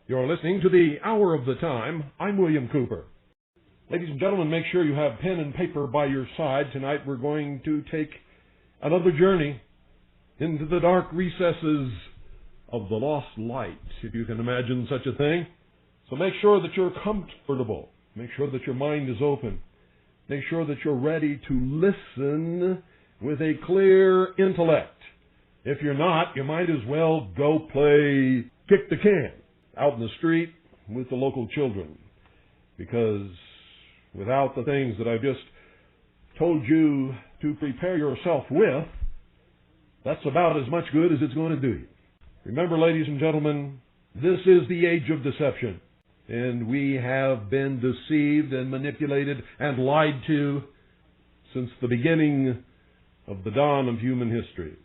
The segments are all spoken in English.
You're listening to the Hour of the Time. I'm William Cooper. Ladies and gentlemen, make sure you have pen and paper by your side. Tonight we're going to take another journey into the dark recesses of the lost light, if you can imagine such a thing. So make sure that you're comfortable. Make sure that your mind is open. Make sure that you're ready to listen with a clear intellect. If you're not, you might as well go play kick the can out in the street with the local children. Because without the things that I've just told you to prepare yourself with, that's about as much good as it's going to do you. Remember, ladies and gentlemen, this is the age of deception. And we have been deceived and manipulated and lied to since the beginning of the dawn of human history.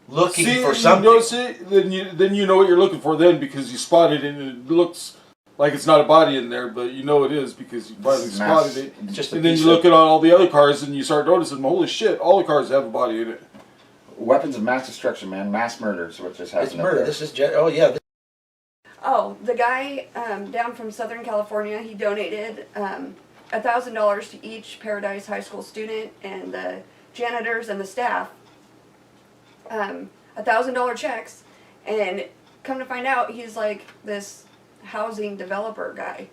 Looking for something. Then you know what you're looking for then, because you spotted it and it looks like it's not a body in there, but you know it is because you finally spotted it. And then you look at all the other cars and you start noticing, holy shit, all the cars have a body in it. Weapons of mass destruction, man. Mass murder is what just happened. It's murder. This is the guy down from Southern California, he donated $1,000 to each Paradise High School student and the janitors and the staff. $1,000 checks, and come to find out, he's like this housing developer guy,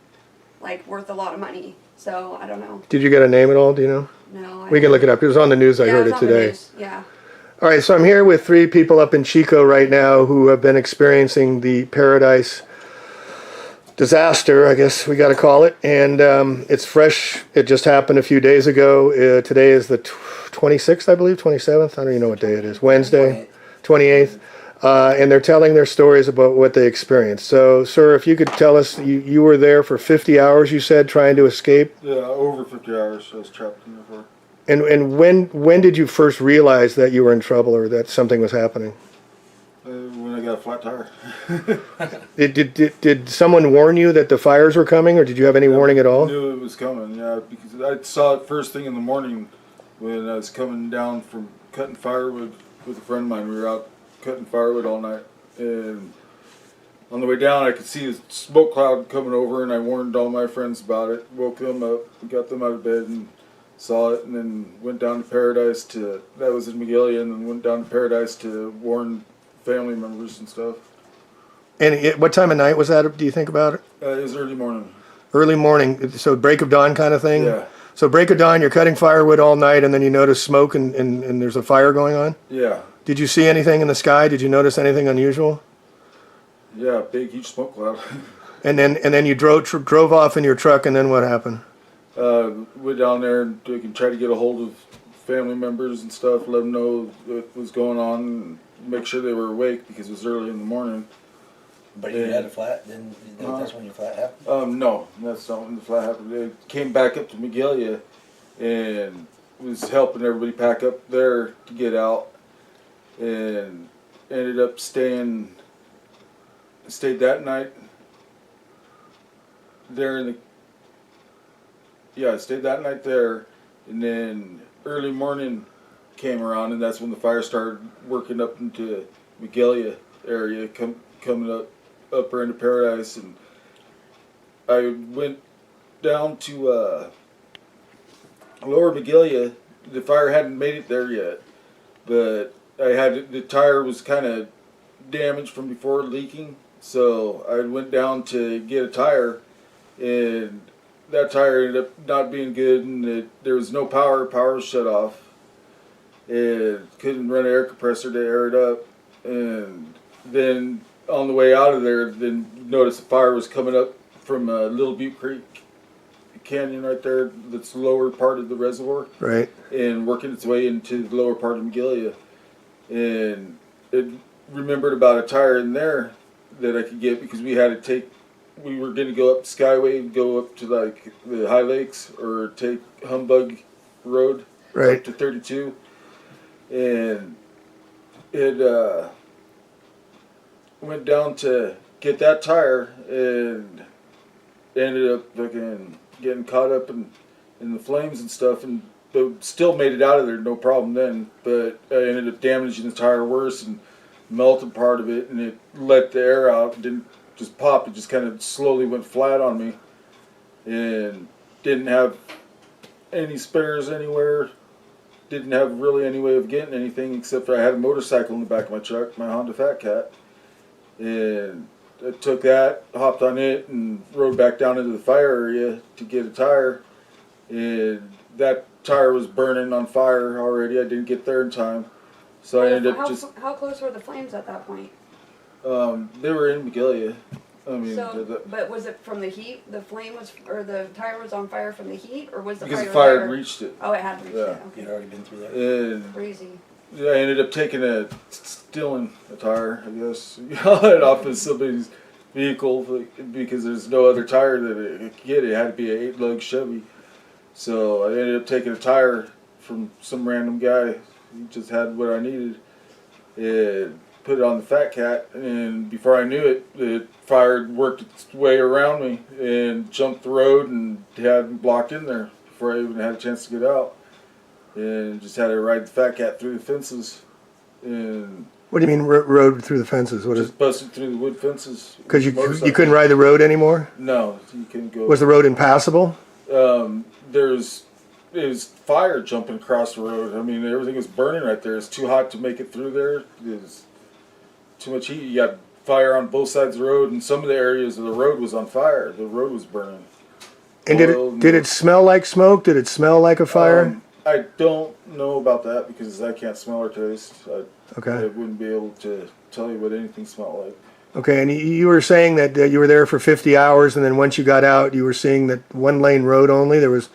like worth a lot of money. So I don't know. Did you get a name at all? Do you know? No. We can look it up. It was on the news. I heard it today. Yeah. All right, so I'm here with 3 people up in Chico right now who have been experiencing the Paradise disaster, I guess we got to call it, and it's fresh. It just happened a few days ago. Today is the 26th, I believe, 27th. I don't even know what day it is. Wednesday, 28th. And they're telling their stories about what they experienced. So, sir, if you could tell us, you were there for 50 hours, you said, trying to escape? Yeah, over 50 hours I was trapped in there for. And when did you first realize that you were in trouble or that something was happening? When I got a flat tire. Did someone warn you that the fires were coming, or did you have any warning at all? I knew it was coming, yeah, because I saw it first thing in the morning when I was coming down from cutting firewood with a friend of mine. We were out cutting firewood all night, and on the way down I could see a smoke cloud coming over, and I warned all my friends about it, woke them up, got them out of bed, and saw it, and then went down to Paradise that was in Magalia, and then went down to Paradise to warn family members and stuff. And what time of night was that, do you think about it? It was early morning. Early morning, so break of dawn kind of thing? Yeah. So break of dawn, you're cutting firewood all night, and then you notice smoke and there's a fire going on? Yeah. Did you see anything in the sky? Did you notice anything unusual? Yeah, big, huge smoke cloud. And then you drove off in your truck, and then what happened? Went down there and try to get a hold of family members and stuff, let them know what was going on, and make sure they were awake because it was early in the morning. But you had a flat, that's when your flat happened? No, that's not when the flat happened. They came back up to Magalia and was helping everybody pack up there to get out, and ended up stayed that night there I stayed that night there, and then early morning came around, and that's when the fire started working up into Magalia area, coming up upper into Paradise, and I went down to lower Magalia. The fire hadn't made it there yet, but the tire was kind of damaged from before leaking, so I went down to get a tire, and that tire ended up not being good, and there was no power. Power was shut off. And couldn't run an air compressor to air it up. And then on the way out of there, then noticed the fire was coming up from Little Butte Creek Canyon right there. That's the lower part of the reservoir. Right. And working its way into the lower part of Magalia. And it remembered about a tire in there that I could get because we were going to go up Skyway, go up to like the High Lakes, or take Humbug Road up to 32, and it went down to get that tire and ended up fucking getting caught up in the flames and stuff, and but still made it out of there, no problem then. But I ended up damaging the tire worse and melted part of it, and it let the air out. It didn't just pop. It just kind of slowly went flat on me, and didn't have any spares anywhere. Didn't have really any way of getting anything except for I had a motorcycle in the back of my truck, my Honda Fat Cat, and I took that, hopped on it, and rode back down into the fire area to get a tire, and that tire was burning on fire already. I didn't get there in time, so I ended up just. How close were the flames at that point? They were in Magalia. I mean, But was it from the heat? The flame was, or the tire was on fire from the heat, or was the because fire the fire there? had reached it. Oh, it had reached it. Okay. You'd already been through that. And Crazy. yeah, I ended up stealing a tire, I guess, off of somebody's vehicle because there's no other tire that it could get. It had to be an 8-lug Chevy. So I ended up taking a tire from some random guy. He just had what I needed. And put it on the Fat Cat, and before I knew it, the fire worked its way around me and jumped the road and had me blocked in there before I even had a chance to get out. And just had to ride the Fat Cat through the fences, and What do you mean road through the fences? What is? just busted through the wood fences. Because you Motorcycle. couldn't ride the road anymore? No, you couldn't go. Was the road impassable? There's fire jumping across the road. I mean, everything was burning right there. It's too hot to make it through there. There's too much heat. You got fire on both sides of the road, and some of the areas of the road was on fire. The road was burning. And did it smell like smoke? Did it smell like a fire? I don't know about that because I can't smell or taste. I Okay. wouldn't be able to tell you what anything smelled like. Okay, and you were saying that you were there for 50 hours, and then once you got out, you were seeing that one-lane road only? There was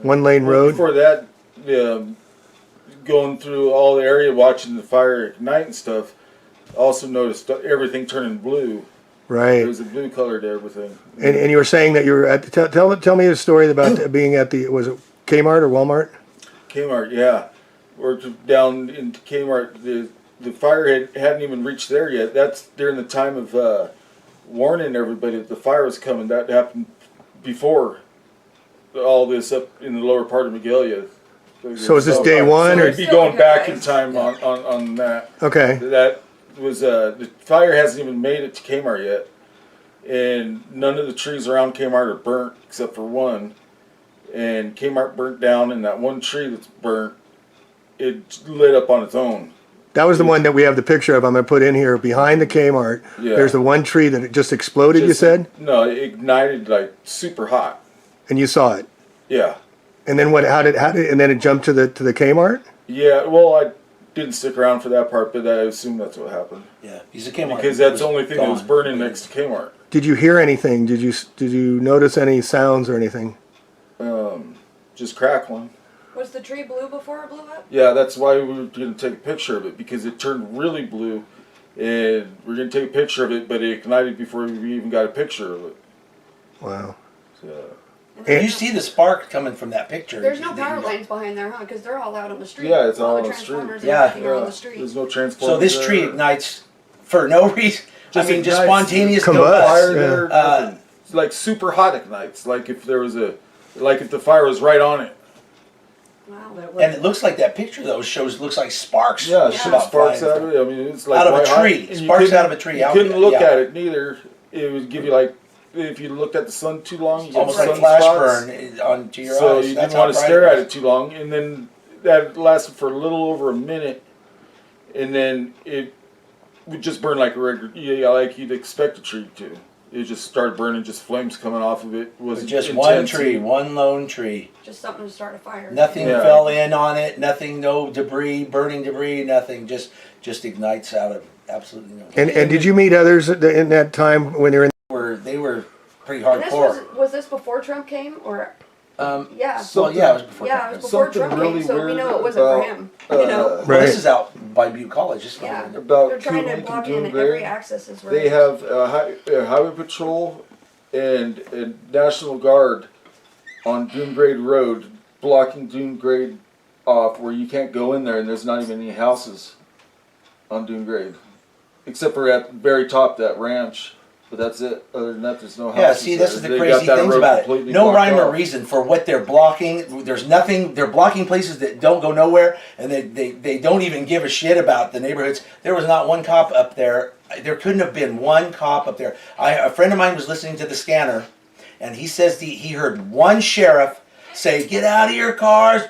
one-lane road? Before that, going through all the area, watching the fire ignite and stuff, also noticed everything turning blue. Right. There was a blue color to everything. And you were saying that you were at tell me a story about being at the, was it Kmart or Walmart? Kmart, yeah. Worked down into Kmart. The fire hadn't even reached there yet. That's during the time of warning everybody that the fire was coming. That happened before all this up in the lower part of Magalia. So is this day one, So or? I'd be going back in time on that. Okay. That was the fire hasn't even made it to Kmart yet, and none of the trees around Kmart are burnt except for one. And Kmart burnt down, and that one tree that's burnt, it lit up on its own. That was the one that we have the picture of. I'm going to put in here behind the Kmart. Yeah. There's the one tree that it just exploded, you said? No, it ignited like super hot. And you saw it. Yeah. And then what, how did, and then it jumped to the Kmart? Yeah, well, I didn't stick around for that part, but I assume that's what happened. Yeah, he's a Kmart. Because that's the only thing that was burning next to Kmart. Did you hear anything? Did you notice any sounds or anything? Just crackling. Was the tree blue before it blew up? Yeah, that's why we were going to take a picture of it, because it turned really blue, and we're going to take a picture of it, but it ignited before we even got a picture of it. Wow. So, And you see the spark coming from that picture. There's no power lines behind there, huh? Because they're all out on the street. Yeah, it's all the on the street. transformers and Yeah. everything are on the street. There's no transformer. So this tree ignites for no reason. Just just ignites. spontaneous Combust. Fire Yeah. there, nothing. It's like super hot ignites. Like if there was if the fire was right on it. Wow. And it looks like that picture though looks like sparks. Yeah, it Yeah. shoots sparks out of it. I mean, it's like Out of a white hot. tree. And you Sparks couldn't- out of a tree. You Out couldn't there, look yeah. at it neither. It would give you like, if you looked at the sun too long, you get Almost like sun flash spots. burn onto your So eyes. you That's didn't how want to bright stare it at was. it too long, and then that lasted for a little over a minute, and then it would just burn like a regular, like you'd expect a tree to. It just started burning, just flames coming off of it. Was With just one tree, one lone tree. Just something to start a fire. Nothing Yeah. fell in on it. Nothing, no debris, burning debris. Nothing. Just ignites out of absolutely no. And did you meet others in that time when you were in? They were pretty And this hardcore. was this before Trump came, or yeah? Well, yeah, it was before. Yeah, it was before Something Trump really came, so we weird know it wasn't for about, him. You know, Well, Right. this is out by Butte College. This is yeah. not- About They're trying to Lincoln block Doom in Gray. every access is where They have a highway patrol and a National Guard on Doomgrade Road, blocking Doomgrade off where you can't go in there, and there's not even any houses on Doomgrade, except for at the very top that ranch. But that's it. Other than that, there's no houses. Yeah, see, this is the They got crazy that things road about it. completely No blocked rhyme or off. reason for what they're blocking. There's nothing. They're blocking places that don't go nowhere, and they don't even give a shit about the neighborhoods. There was not one cop up there. There couldn't have been one cop up there. A friend of mine was listening to the scanner, and he says he heard one sheriff say, "Get out of your cars,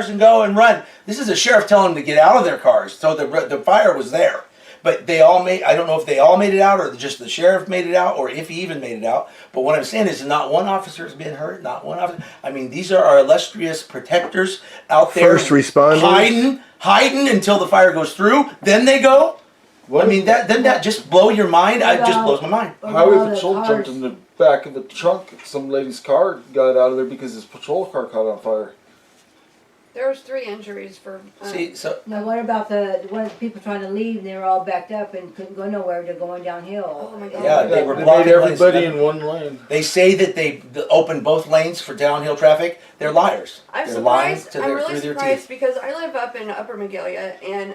and go and run." This is a sheriff telling them to get out of their cars. So the fire was there. But they all made, I don't know if they all made it out or just the sheriff made it out or if he even made it out. But what I'm saying is not one officer has been hurt, not one officer. I mean, these are our illustrious protectors out there. First responders. Hiding until the fire goes through. Then they go. What I mean, doesn't that just blow your mind? It just blows my mind. Highway patrol jumped in the back of the trunk. Some lady's car got out of there because his patrol car caught on fire. There was 3 injuries for. See, so Now what about the people trying to leave and they were all backed up and couldn't go nowhere, they're going downhill? Oh my God. yeah, they were They blocking made everybody lanes. in one lane. They say that they opened both lanes for downhill traffic. They're liars. I'm They're lying surprised. to I'm their, really through their surprised teeth. because I live up in Upper Magalia and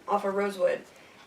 off of Rosewood,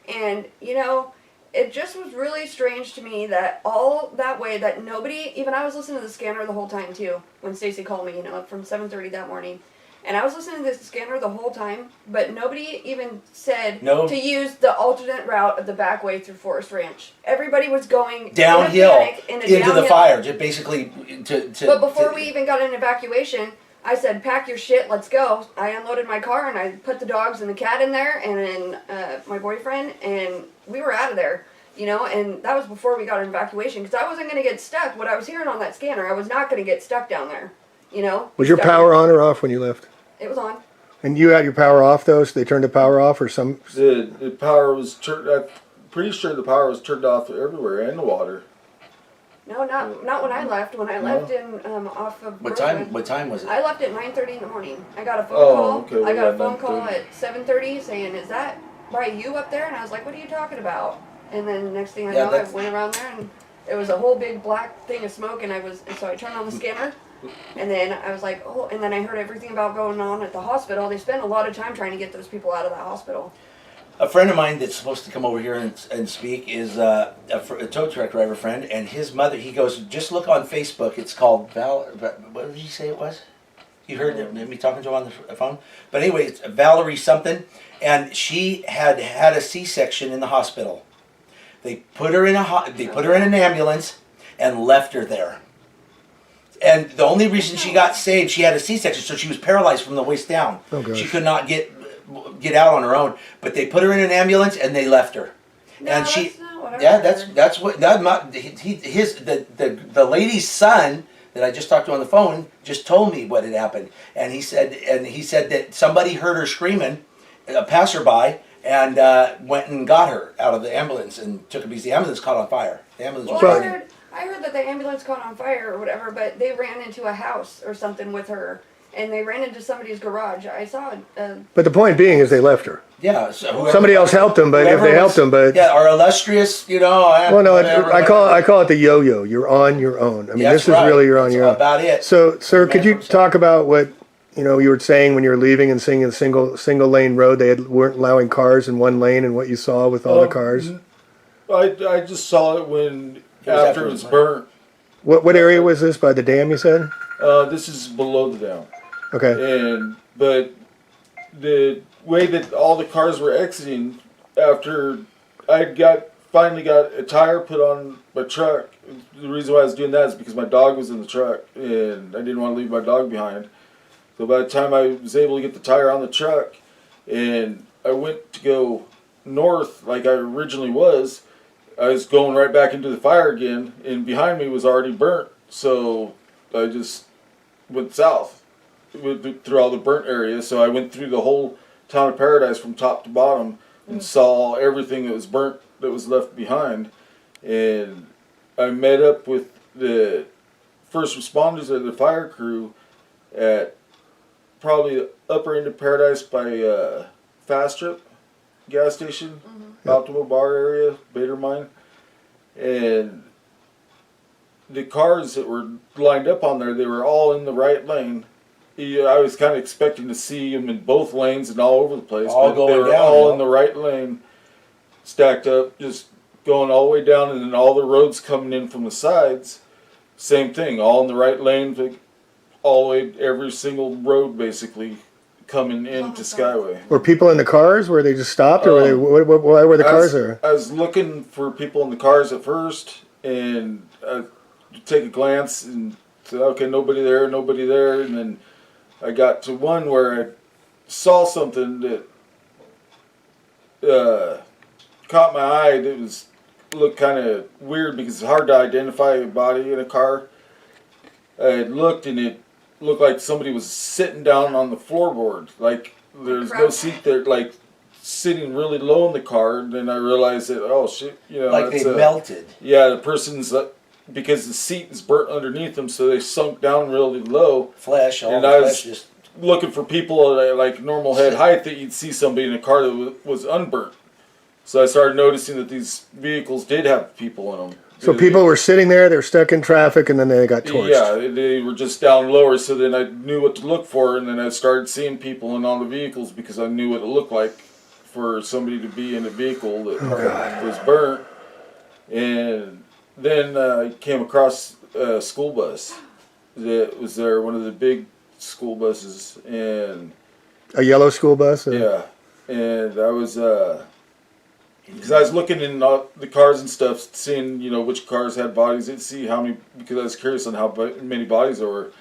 and you know, it just was really strange to me that all that way that nobody, even I was listening to the scanner the whole time too when Stacy called me, you know, from 7:30 that morning. And I was listening to this scanner the whole time, but nobody even said to use the alternate route of the back way through Forest Ranch. Everybody was going Downhill into the fire, just basically to. But before we even got an evacuation, I said, "Pack your shit, let's go." I unloaded my car and I put the dogs and the cat in there, and then my boyfriend, and we were out of there. You know, and that was before we got an evacuation because I wasn't going to get stuck. What I was hearing on that scanner, I was not going to get stuck down there. You know. Was your power on or off when you left? It was on. And you had your power off though, so they turned the power off or some? The power was turned. I'm pretty sure the power was turned off everywhere and the water. No, not when I left. When I left in off of. What Rosewood, time? What time was it? I left at 9:30 in the morning. I got a phone Oh, call. okay, I got a yeah, phone call 9:30. at 7:30 saying, "Is that by you up there?" And I was like, "What are you talking about?" And then next thing I Yeah, know, I that's- went around there and it was a whole big black thing of smoke. And so I turned on the scanner, and then I was like, "Oh!" And then I heard everything about going on at the hospital. They spent a lot of time trying to get those people out of that hospital. A friend of mine that's supposed to come over here and speak is a tow truck driver friend, and his mother. He goes, "Just look on Facebook. It's called What did you say it was? You heard me talking to him on the phone. But anyway, it's Valerie something, and she had a C-section in the hospital. They put her in an ambulance and left her there. And the only reason she got saved, she had a C-section, so she was paralyzed from the waist down. Oh, gosh. She could not get out on her own. But they put her in an ambulance and they left her. No, And that's she, not what I yeah, heard. that's what the lady's son that I just talked to on the phone just told me what had happened, and he said that somebody heard her screaming, a passerby, and went and got her out of the ambulance and took her because the ambulance caught on fire. The ambulance was Well, burning. I heard that the ambulance caught on fire or whatever, but they ran into a house or something with her, and they ran into somebody's garage. I saw But the point being is they left her. Yeah, so whoever- Somebody else helped them, but if whoever they helped them, but yeah, our illustrious, you know. well, no, whatever, I call it the yo-yo. You're on your own. I mean, Yeah, this is that's right. really you're on That's your own. about it. So, sir, could you Man, talk about what you were saying when you were leaving and seeing a single lane road? They weren't allowing cars in one lane, and what you saw with all the cars. I just saw it when was after it was burnt. What area was this by the dam? You said. This is below the dam. Okay. But the way that all the cars were exiting after I finally got a tire put on my truck. The reason why I was doing that is because my dog was in the truck and I didn't want to leave my dog behind. So by the time I was able to get the tire on the truck and I went to go north like I originally was, I was going right back into the fire again, and behind me was already burnt. So I just went south through all the burnt areas. So I went through the whole town of Paradise from top to bottom and saw everything that was burnt that was left behind. And I met up with the first responders of the fire crew at probably the upper end of Paradise by Fast Trip gas station, Optimal Bar area, Bader Mine. And the cars that were lined up on there, they were all in the right lane. I was kind of expecting to see them in both lanes and all over the place. All but going they were down, all yeah. in the right lane, stacked up, just going all the way down, and then all the roads coming in from the sides, same thing, all in the right lane, all the way, every single road basically coming into Skyway. Were people in the cars? Were they just stopped, or why were the cars there? I was looking for people in the cars at first, and I take a glance and said, okay, nobody there, and then I got to one where I saw something that caught my eye. It looked kind of weird because it's hard to identify a body in a car. I had looked, and it looked like somebody was sitting down on the floorboard, like there's no seat there, like sitting really low in the car. And then I realized that, oh shit, like they melted. Yeah, the person's because the seat is burnt underneath them, so they sunk down really low. Flesh, all and the I flesh was just looking for people at like normal head height that you'd see somebody in a car that was unburnt. So I started noticing that these vehicles did have people in them. So people were sitting there, they were stuck in traffic, and then they got torched. Yeah, they were just down lower, so then I knew what to look for, and then I started seeing people in all the vehicles because I knew what it looked like for somebody to be in a vehicle that was burnt. And then I came across a school bus that was there, one of the big school buses, and A yellow school bus? Or? yeah, and I was because I was looking in the cars and stuff, seeing which cars had bodies, and see how many, because I was curious on how many bodies there were.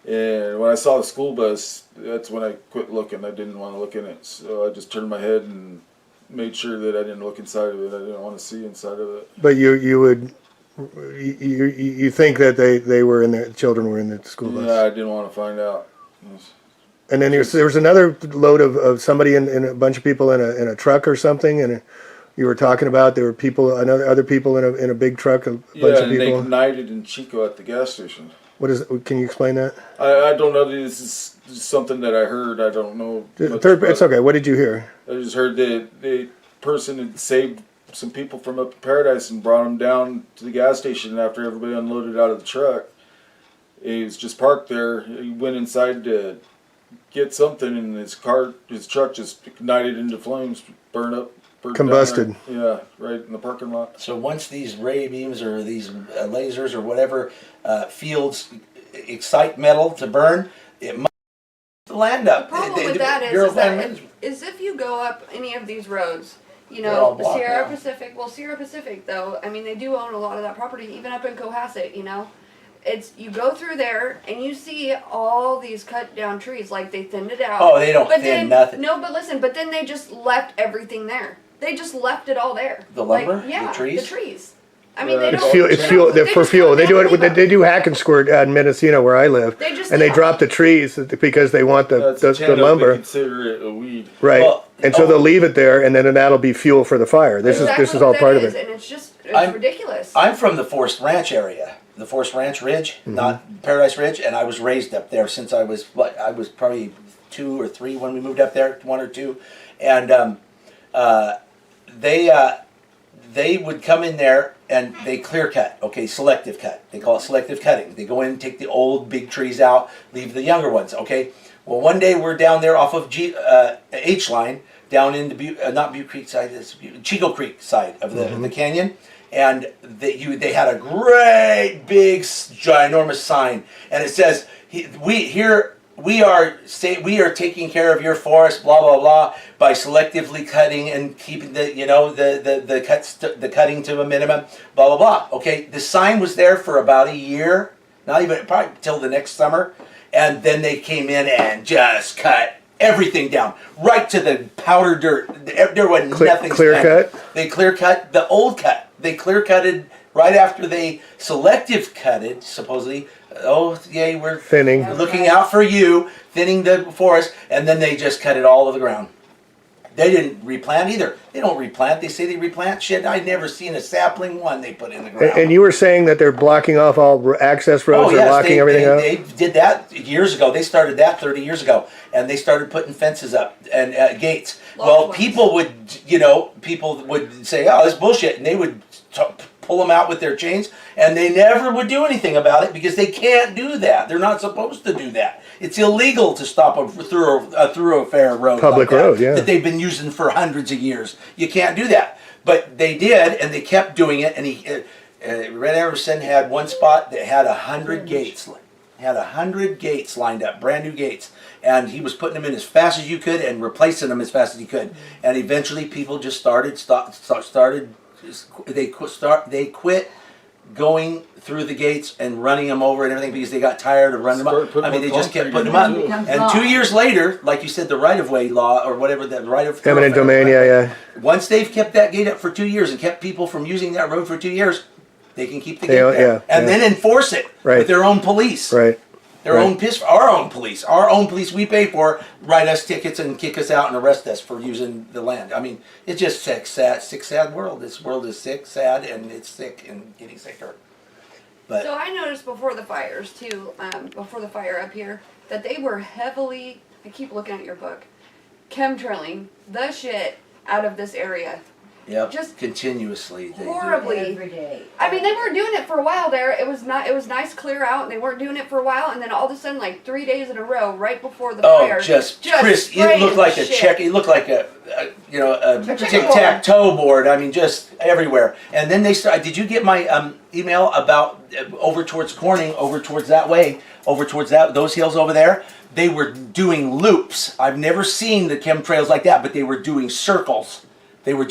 And when I saw the school bus, that's when I quit looking. I didn't want to look in it, so I just turned my head and made sure that I didn't look inside of it. I didn't want to see inside of it. But you think that they were in the children were in the school bus? Yeah, I didn't want to find out. And then there was another load of somebody in a bunch of people in a truck or something, and you were talking about there were people, other people in a big truck, a bunch of people. Yeah, and they ignited in Chico at the gas station. What is it? Can you explain that? I don't know. This is something that I heard. I don't know. It's okay. What did you hear? I just heard that the person had saved some people from up in Paradise and brought them down to the gas station after everybody unloaded out of the truck. He was just parked there. He went inside to get something, and his truck just ignited into flames, burned up. Combusted. Yeah, right in the parking lot. So once these ray beams or these lasers or whatever fields excite metal to burn, it must land up. The problem with that is if you go up any of these roads, Sierra Pacific though, I mean, they do own a lot of that property, even up in Cohasset, you go through there and you see all these cut down trees, like they thinned it out. Oh, they don't thin nothing. No, but listen, but then they just left everything there. They just left it all there. The lumber? Yeah, the trees? The trees. I mean, It's fuel. They're for fuel. They do it. They do hack and squirt in Mendocino, where I live, they drop the trees because they want the lumber. They consider it a weed, right? Well, and so they'll leave it there, and then that'll be fuel for the fire. This is all part of it. And it's ridiculous. I'm from the Forest Ranch area, the Forest Ranch Ridge, not Paradise Ridge, and I was raised up there since I was probably 2 or 3 when we moved up there, 1 or 2, and they would come in there and they clear cut, selective cut. They call it selective cutting. They go in and take the old big trees out, leave the younger ones, Well, one day we're down there off of H line, down in the not Butte Creek side, it's Chico Creek side of the canyon, and they had a great big ginormous sign, and it says, we are taking care of your forest, blah blah blah, by selectively cutting and keeping the cutting to a minimum, blah blah blah. Okay, the sign was there for about a year, not even probably till the next summer, and then they came in and just cut everything down right to the powder dirt. There was nothing. Clear cut. They clear cut the old cut. They clear cutted right after they selective cutted, supposedly. Oh, yay, we're thinning. Looking out for you, thinning the forest, and then they just cut it all to the ground. They didn't replant either. They don't replant. They say they replant. Shit, I've never seen a sapling one they put in the ground. And you were saying that they're blocking off all access roads, they're blocking everything up? They did that years ago. They started that 30 years ago, and they started putting fences up and gates. Well, people would say, oh, this bullshit, and they would pull them out with their chains, and they never would do anything about it because they can't do that. They're not supposed to do that. It's illegal to stop a thoroughfare road, public road, yeah, that they've been using for hundreds of years. You can't do that. But they did, and they kept doing it. And Red Emerson had one spot that had 100 gates. Had 100 gates lined up, brand new gates, and he was putting them in as fast as you could and replacing them as fast as he could. And eventually, people just they quit going through the gates and running them over and everything because they got tired of running them up. I mean, they just kept putting them up. And 2 years later, like you said, the right-of-way law or whatever, the right of Eminent domain, yeah. Once they've kept that gate up for 2 years and kept people from using that road for 2 years, they can keep the gate there and then enforce it with their own police. Right. Our own police we pay for, write us tickets and kick us out and arrest us for using the land. I mean, it's just sick, sad world. This world is sick, sad, and it's sick and getting sicker. But so I noticed before the fires too, before the fire up here, that they were heavily, I keep looking at your book, chemtrailing the shit out of this area. Yep, just continuously. Horribly. Every day. I mean, they weren't doing it for a while there. It was nice clear out, and they weren't doing it for a while, and then all of a sudden, like 3 days in a row, right before the fire. Chris, it looked like a check. It looked like a tic-tac-toe board. I mean, just everywhere. And then they started. Did you get my email about over towards Corning, over towards that way, over towards those hills over there? They were doing loops. I've never seen the chemtrails like that, but they were doing circles. They were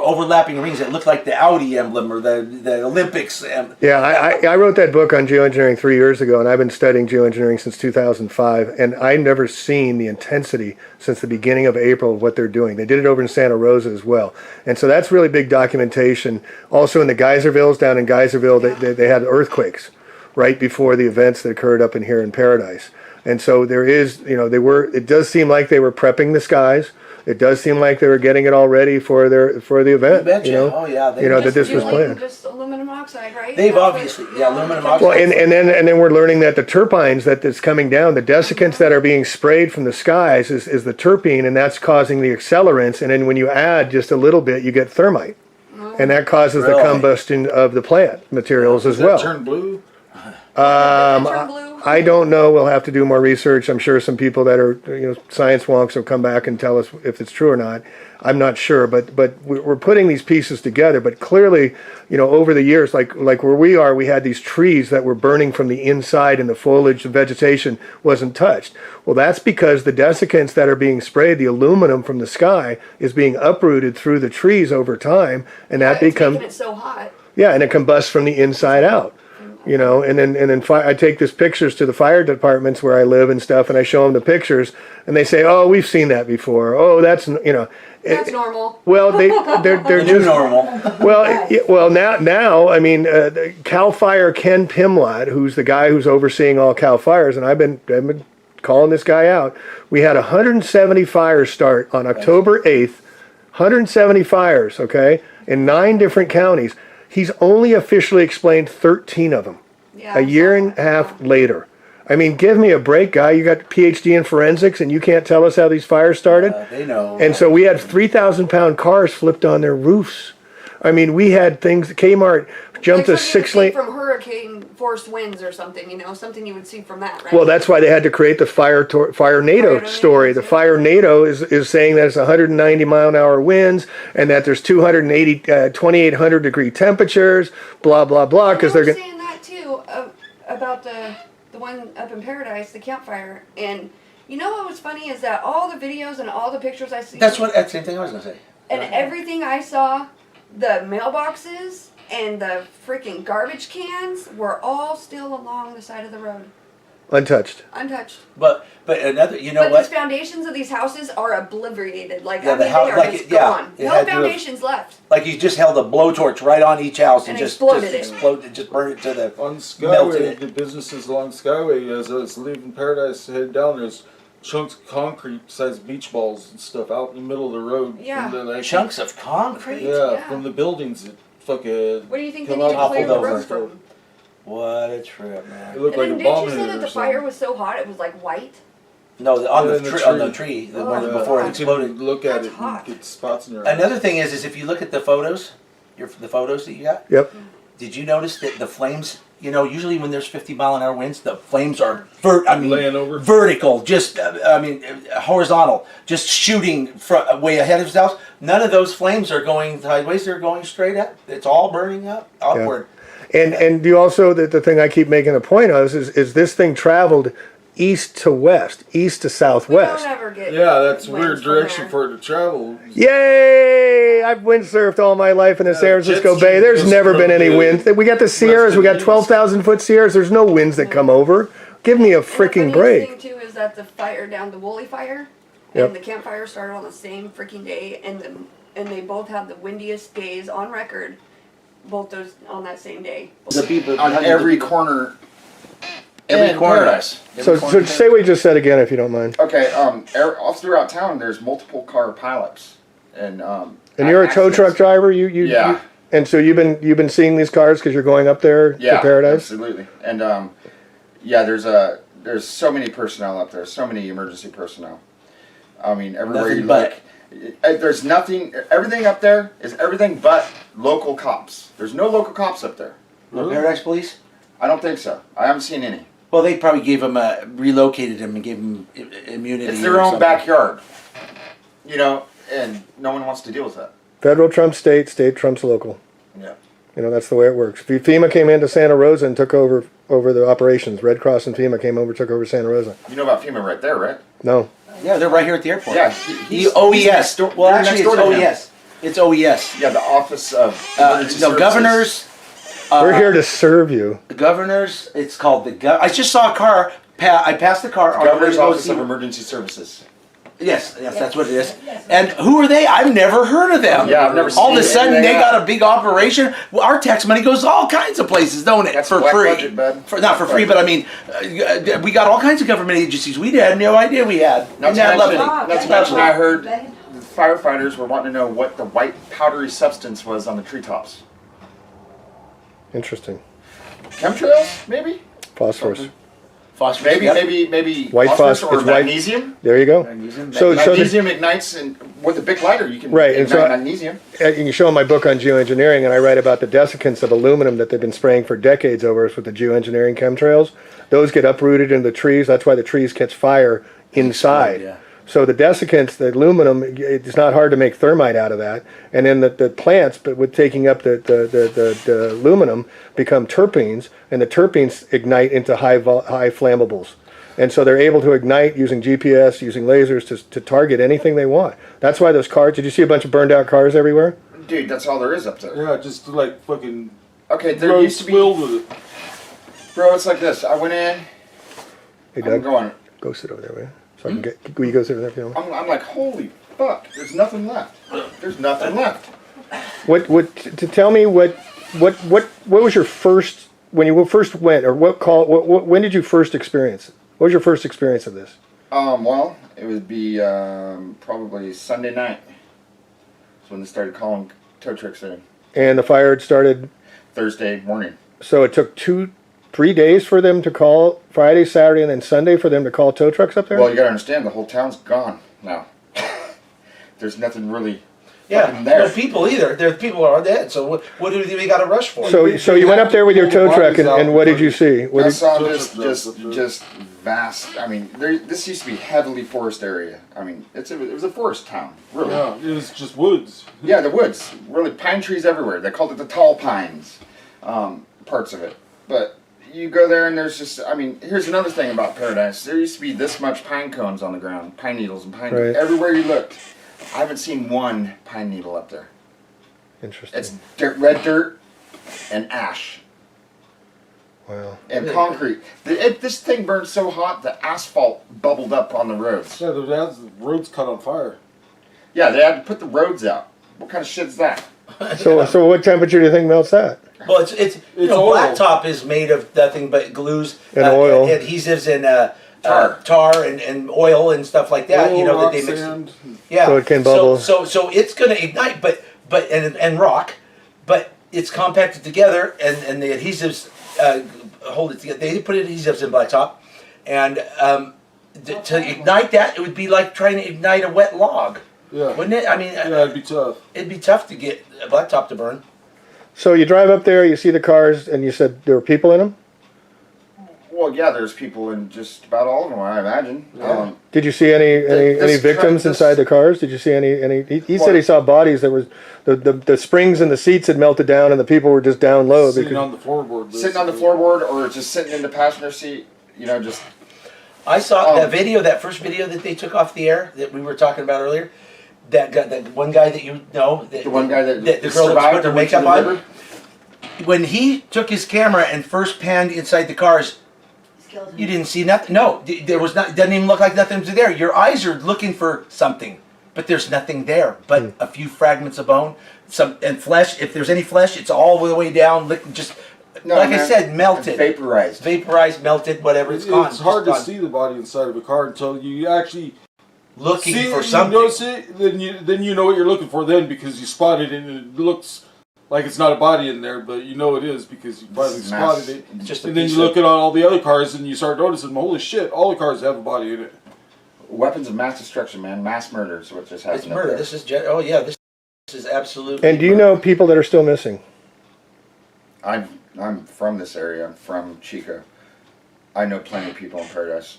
overlapping rings that looked like the Audi emblem or the Olympics emblem. Yeah, I wrote that book on geoengineering 3 years ago, and I've been studying geoengineering since 2005, and I've never seen the intensity since the beginning of April of what they're doing. They did it over in Santa Rosa as well. And so that's really big documentation. Also in the Geyservilles, down in Geyserville, they had earthquakes right before the events that occurred up in here in Paradise. And so there is, it does seem like they were prepping the skies. It does seem like they were getting it all ready for the event. You betcha. Oh yeah. That this was planned. Just aluminum oxide, right? They've obviously, aluminum oxide. Well, and then we're learning that the terpenes that's coming down, the desiccants that are being sprayed from the skies is the terpene, and that's causing the accelerants. And then when you add just a little bit, you get thermite, and that causes the combustion of the plant materials as well. Turn blue. I don't know. We'll have to do more research. I'm sure some people that are science wonks will come back and tell us if it's true or not. I'm not sure, but we're putting these pieces together. But clearly, over the years, like where we are, we had these trees that were burning from the inside, and the foliage, the vegetation wasn't touched. Well, that's because the desiccants that are being sprayed, the aluminum from the sky, is being uprooted through the trees over time, and that becomes making it so hot. Yeah, and it combusts from the inside out. And then I take these pictures to the fire departments where I live and stuff, and I show them the pictures, and they say, "Oh, we've seen that before. Oh, that's That's normal." Well, they're just normal. Well, now I mean, Cal Fire Ken Pimlott, who's the guy who's overseeing all Cal Fires, and I've been calling this guy out. We had 170 fires start on October 8th. 170 fires, okay, in 9 different counties. He's only officially explained 13 of them. A year and a half later. I mean, give me a break, guy. You got a PhD in forensics, and you can't tell us how these fires started? They know. And so we had 3,000-pound cars flipped on their roofs. I mean, we had things. Kmart jumped a 6-lane from hurricane force winds or something. Something you would see from that, right? Well, that's why they had to create the Fire NATO story. The Fire NATO is saying that it's 190 mile an hour winds and that there's 2,800 degree temperatures. Blah blah blah. Because they're saying that too about the one up in Paradise, the campfire. And what was funny is that all the videos and all the pictures I see. That's the same thing I was gonna say. And everything I saw. The mailboxes and the freaking garbage cans were all still along the side of the road. Untouched. But another, but what? the foundations of these houses are obliterated. Like, Yeah, they are just gone. No foundations left. Like you just held a blowtorch right on each house and just exploded it. Just burned it to the on Skyway. The businesses along Skyway, as I was leaving Paradise to head down, there's chunks of concrete sized beach balls and stuff out in the middle of the road. Yeah. Chunks of concrete? Yeah, from the buildings that fucking. What do you think they need to clear the road from? What a trip, man. It looked like a bomb. Didn't you say that the fire was so hot it was like white? No, on the tree, the one before it exploded. Look at it and get spots in your eyes. Another thing is if you look at the photos, the photos that you got. Yep. Did you notice that the flames? Usually when there's 50 mile an hour winds, the flames are vertical, just horizontal, just shooting way ahead of itself. none of those flames are going sideways. They're going straight up. It's all burning up upward. And you also, the thing I keep making a point of is this thing traveled east to west, east to We southwest. don't ever get Yeah, that's winds weird from direction there. for it to travel. Yay! I've windsurfed all my life in the San Francisco jet Bay. ski There's goes never from been any the wind. We got the Sierras. We got west 12,000 foot Sierras. There's no winds that come over. Give me a And the freaking funniest break. thing too is that the fire down, the Woolly fire, Yep. and the campfire started on the same freaking day, and they both had the windiest days on record, both those on that same day. The people On every corner. Every in corner. Paradise. So say what you just said again, if you don't mind. Okay, all throughout town, there's multiple car pileups, and And you're a tow accidents. truck driver. Yeah. And so you've been seeing these cars because you're going up there Yeah, to Paradise. absolutely. And yeah, there's so many personnel up there, so many emergency personnel. I mean, everywhere Nothing you but. look, there's nothing. Everything up there is everything but local cops. There's no local cops up there. The Paradise Police. I don't think so. I haven't seen any. Well, they probably gave him relocated him and gave him immunity. It's or their own something. backyard, you know, and no one wants to deal with that. Federal trumps state, state trumps local. Yeah. You know, that's the way it works. FEMA came into Santa Rosa and took over the operations. Red Cross and FEMA came over, took over Santa Rosa. You know about FEMA right there, right? No. Yeah, they're right here at the airport. Yeah. OES. next door- Well, they're actually, next door to him. it's OES. It's OES. Yeah, the Office of Emergency No, Services. governors. We're here to serve you. Governors. It's called the. I just saw a car. I passed the car. on the way Governor's to go Office see- of Emergency Services. Yes, that's what it is. And who are they? I've never heard of them. Yeah, I've never All of a seen sudden, anything they like got a big operation. Well, our tax money goes all kinds of places, don't it? That's for black free. budget, bud. Not for free, but I mean, we got all kinds of government agencies we had no idea we had. Not Isn't to that mention, lovely? not to mention I heard the firefighters were wanting to know what the white powdery substance was on the treetops. Interesting. Chemtrails, maybe? Phosphorus. Phosphorus. Maybe, yep. maybe White phosphorus phos- or it's white- magnesium. There you go. Magnesium. So the- Magnesium ignites, and with a big lighter, you can Right, and ignite so- magnesium. You can show in my book on geoengineering, and I write about the desiccants of aluminum that they've been spraying for decades over us with the geoengineering chemtrails. Those get uprooted into the trees. That's why the trees catch fire inside. Yeah. So the desiccants, the aluminum, it's not hard to make thermite out of that. And then the plants, but with taking up the aluminum, become terpenes, and the terpenes ignite into high flammables. And so they're able to ignite using GPS, using lasers to target anything they want. That's why those cars, did you see a bunch of burned out cars everywhere? Dude, that's all there is up there. Yeah, just like fucking Okay, there roads used to be, filled with it. bro, it's like this. I went in, Hey I'm Doug, going, go sit over there, man. So I can get, will you go sit over there if you don't mind? I'm like, holy fuck, there's nothing left. There's nothing left. Tell me what was your first, when you first went, or when did you first experience it? What was your first experience of this? Well, it would be probably Sunday night. That's when they started calling tow trucks in. And the fire had started, Thursday morning. so it took 3 days for them to call, Friday, Saturday, and then Sunday for them to call tow trucks up there? Well, you gotta understand, the whole town's gone now. There's nothing really Yeah, fucking there. no people either. Their people are dead. So what do we got to rush for? So you went up there with your tow truck, and what did you see? What I did, saw Just- just vast. I mean, this used to be heavily forest area. I mean, it was a forest town, really. Yeah, it was just woods. Yeah, the woods, really pine trees everywhere. They called it the tall pines, parts of it. But you go there and there's just, I mean, here's another thing about Paradise. There used to be this much pine cones on the ground, pine needles and pine Right. everywhere you looked. I haven't seen one pine needle up there. interesting. It's red dirt and ash. Wow. And concrete. This thing burned so hot, the asphalt bubbled up on the roads. Yeah, the roads caught on fire. Yeah, they had to put the roads out. What kind of shit is that? So what temperature do you think melts that? Well, it's oil. blacktop is made of nothing but glues And oil. adhesives, and Tar. tar and oil and stuff like that. Oil, you know rock, that they mix. sand. Yeah. So it can bubble. So it's going to ignite, but and rock, but it's compacted together, and the adhesives hold it together. They put adhesives in blacktop, and to ignite that, it would be like trying to ignite a wet log, Yeah. wouldn't it? I mean, Yeah, it'd be tough. it'd be tough to get a blacktop to burn. So you drive up there, you see the cars, and you said there were people in them? Well, yeah, there's people in just about all of them, I imagine. Yeah. Did you see any this victims this- inside the cars? Did you see any? He said Well- he saw bodies that was the springs and the seats had melted down and the people were just down low. Sitting because, on the floorboard. Sitting on the floorboard or just sitting in the passenger seat, just... I saw that video, that first video that they took off the air that we were talking about earlier. That guy, that one guy that you know, The one guy that the girl that survived put her and went to makeup the on. river? When he took his camera and first panned inside the cars, Skeleton. you didn't see nothing. No, there was not. Doesn't even look like nothing was there. Your eyes are looking for something, but there's nothing there. But a few fragments of bone, and flesh. If there's any flesh, it's all the way down. Just No, like I man. said, melted, Vaporized. melted, whatever. It's It's gone. hard Just to gone. see the body inside of a car until you actually Looking see for it, something. You notice it, then you know what you're looking for then because you spot it and it looks like it's not a body in there, but you know it is because you finally is spotted mass. it. It's just a And then piece you of- look at all the other cars and you start noticing, holy shit, all the cars have a body in it. Weapons of mass destruction, man. Mass murder is what just happened. It's up murder. there. This is oh yeah, this is absolutely. and do you murder. know people that are still missing? I'm from this area. I'm from Chico. I know plenty of people in Paradise.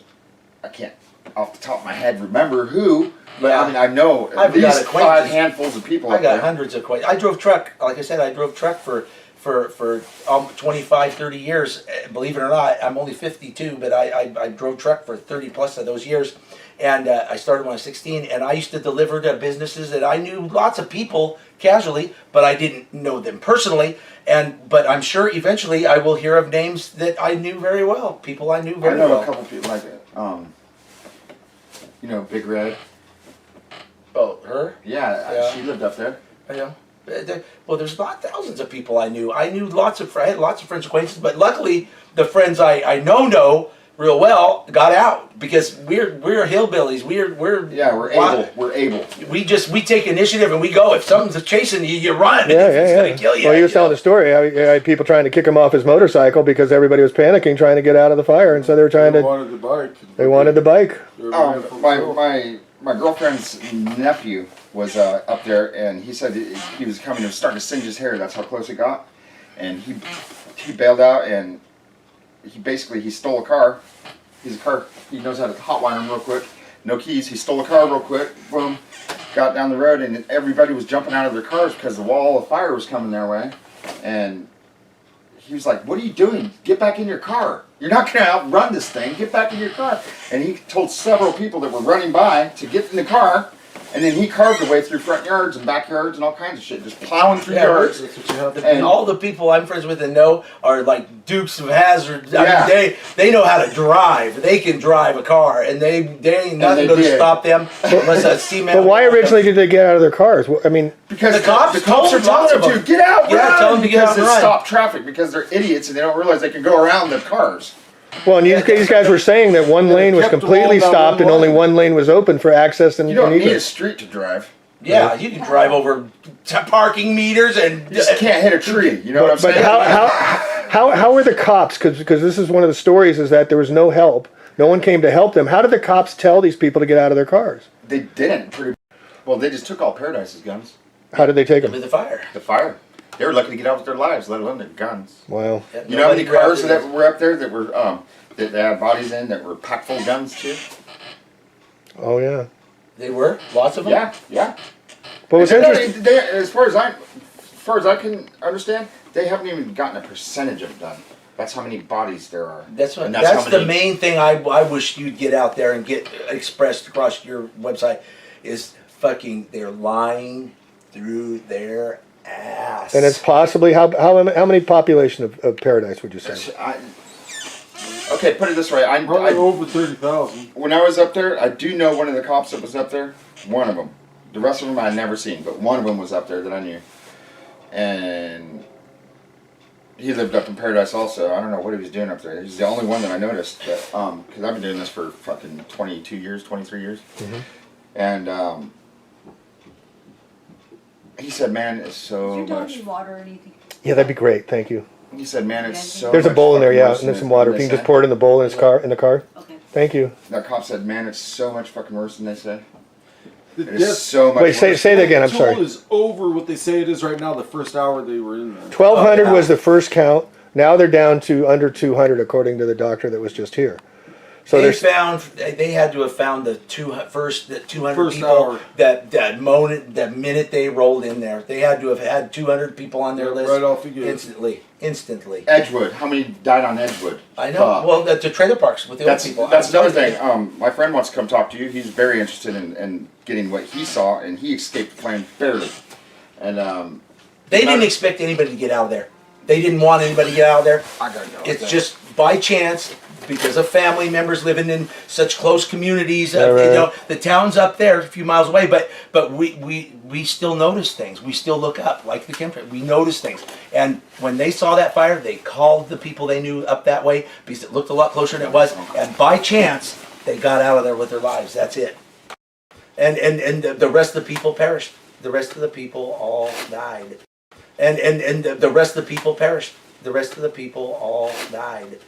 I can't, off the top of my head, remember who, but Yeah. I mean, I know I've at got least 5 acquaintances. handfuls of people I up got there. hundreds of questions. I drove truck, like I said, I drove truck for 25, 30 years. Believe it or not, I'm only 52, but I drove truck for 30 plus of those years. And I started when I was 16, and I used to deliver to businesses that I knew lots of people casually, but I didn't know them personally. But I'm sure eventually I will hear of names that I knew very well, people I knew I very know well. a couple people like it. Big Red. Oh, her? Yeah, she lived up there. Yeah. Well, there's not thousands of people I knew. I knew lots of I had lots of friends, acquaintances, but luckily the friends I know real well got out because we're hillbillies. We're able. We take initiative and we go. If something's chasing you, you run. Yeah, If it's gonna kill you. Well, he was telling the story. How he had people trying to kick him off his motorcycle because everybody was panicking, trying to get out of the fire, and so they were trying They to. wanted the bike. They wanted the bike. They were running from the My girlfriend's nephew was up there, and he said he was coming. He was starting to singe his hair. That's how close it got, and he bailed out, and he stole a car. He knows how to hotwire him real quick. No keys. He stole a car real quick. Boom, got down the road, and everybody was jumping out of their cars because the wall of fire was coming their way, and he was like, "What are you doing? Get back in your car. You're not going to outrun this thing. Get back in your car." And he told several people that were running by to get in the car, and then he carved away through front yards and backyards and all kinds of shit, just plowing through yards. That's what you have to And do. all the people I'm friends with and know are like Dukes of Hazzard. Yeah. I mean, they know how to drive. They can drive a car, and they ain't nothing going to did. stop them unless a female. But why originally did they get out of their cars? I mean, Because The cops are told telling lots them of to them. get out, Yeah, run, tell them to get because out and they run. stop traffic because they're idiots and they don't realize they can go around the cars. well, and these guys were saying that one lane was kept them completely all down stopped one and only line. one lane was open for access and You don't need a egress. street to drive. Yeah, you can drive over parking meters and You just can't hit a tree. You know what I'm But saying? how were the cops? Because this is one of the stories is that there was no help. No one came to help them. How did the cops tell these people to get out of their cars? They didn't. Well, they just took all Paradise's guns. How did they take them? with the fire. The fire. They were lucky to get out with their lives, let alone their guns. Wow. Yeah, You know how many nobody cars grabbed it. that were up there that were that they had bodies in that were packed full of guns too? Oh yeah. They were lots of them. Yeah. But what's And interesting? as far as I can understand, they haven't even gotten a percentage of it done. That's how many bodies there are. That's what. And That's how the many- main thing I wish you'd get out there and get expressed across your website is fucking they're lying through their ass. And it's possibly how many population of Paradise would you say? Okay, put it this way. Probably over 30,000. When I was up there, I do know one of the cops that was up there. One of them. The rest of them I'd never seen, but one of them was up there that I knew. And he lived up in Paradise also. I don't know what he was doing up there. He's the only one that I noticed. Because I've been doing this for fucking 22 years, 23 years. Mm-hmm. And he said, man, it's so Is your dog much... need water or anything? Yeah, that'd be great. Thank you. He said, man, it's so There's a much bowl in there, fucking yeah, worse and there's than some water. they If you can just say. pour it in the bowl in the car. Okay. Thank you. That cop said, man, it's so much fucking worse than they say. The It is death so much Wait, worse. say that again. I'm toll sorry. is over what they say it is right now. The first hour they were in there. 1,200 was the first count. Now they're down to under 200, according to the doctor that was just here. So They had to have found the 200 First people hour. the minute they rolled in there. They had to have had 200 people on their list Right off the gate. instantly. Edgewood. How many died on Edgewood? I know. Well, the trailer parks with the old people. That's another thing. My friend wants to come talk to you. He's very interested in getting what he saw, and he escaped the flame barely. And They didn't expect anybody to get out of there. They didn't want anybody to get out of there. I gotta go. It's just by chance, because of family members living in such close communities. Yeah, right. You know, the town's up there a few miles away, but we still notice things. We still look up, like the chemtrail. We notice things. And when they saw that fire, they called the people they knew up that way because it looked a lot closer than it was. And by chance, they got out of there with their lives. That's it. And the rest of the people perished. The rest of the people all died. And the rest of the people perished. The rest of the people all died.